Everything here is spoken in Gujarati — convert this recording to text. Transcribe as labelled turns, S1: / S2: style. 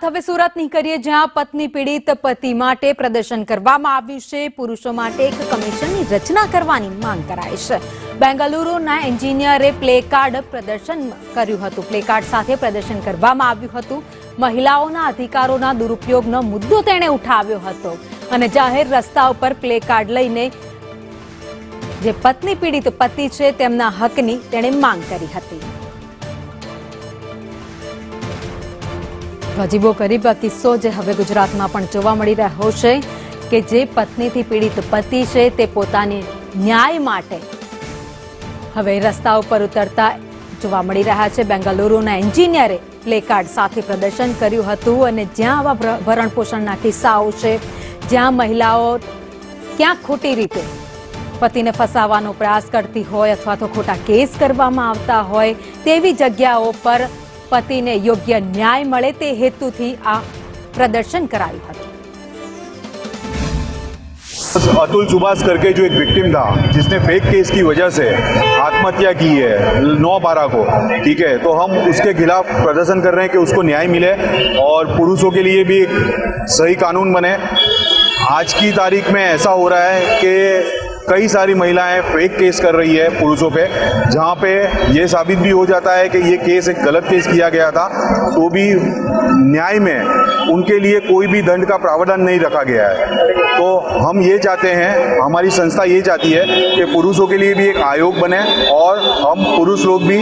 S1: વાત હવે સુરતની કરીએ, જ્યાં પત્ની પીડિત પતિ માટે પ્રદર્શન કરવામાં આવ્યું છે। પુરુષો માટે એક કમિશનની રચના કરવાની માંગ કરાઈ છે। બેંગલુરુના એન્જિનિયરે પ્લેકાર્ડ પ્રદર્શન કર્યું હતું। પ્લેકાર્ડ સાથે પ્રદર્શન કરવામાં આવ્યું હતું। મહિલાઓના અધિકારોના દુરુપયોગનો મુદ્દો તેણે ઉઠાવ્યો હતો અને જાહેર રસ્તા ઉપર પ્લેકાર્ડ લઈને જે પત્ની પીડિત પતિ છે તેમના હકની તેણે માંગ કરી હતી। અજીબો ગરીબ કિસ્સો જે હવે ગુજરાતમાં પણ જોવા મળી રહ્યો છે કે જે પત્નીથી પીડિત પતિ છે તે પોતાની ન્યાય માટે હવે રસ્તા ઉપર ઉતરતા જોવા મળી રહ્યા છે। બેંગલુરુના એન્જિનિયરે પ્લેકાર્ડ સાથે પ્રદર્શન કર્યું હતું અને જ્યાં આવા ભરણપોષણના કિસ્સાઓ છે, જ્યાં મહિલાઓ ક્યાંક ખોટી રીતે પતિને ફસાવવાનો પ્રયાસ કરતી હોય અથવા તો ખોટા કેસ કરવામાં આવતા હોય તેવી જગ્યાઓ પર पति ने योग्य न्याय મળે તે હેતુથી આ પ્રદર્શન કરાયું હતું।
S2: अतुल सुभाष करके जो एक विक्टिम था जिसने फेक केस की वजह से आत्महत्या की है 9/12 को, ठीक है, तो हम उसके खिलाफ प्रदर्शन कर रहे हैं कि उसको न्याय मिले और पुरुषों के लिए भी एक सही कानून बने। आज की तारीख में ऐसा हो रहा है कि कई सारी महिलाएं फेक केस कर रही है पुरुषों पे, जहाँ पे ये साबित भी हो जाता है कि ये केस एक गलत केस किया गया था, तो भी न्याय में उनके लिए कोई भी दंड का प्रावधान नहीं रखा गया है। तो हम ये चाहते हैं, हमारी संस्था ये चाहती है कि पुरुषों के लिए भी एक आयोग बने और हम पुरुष लोग भी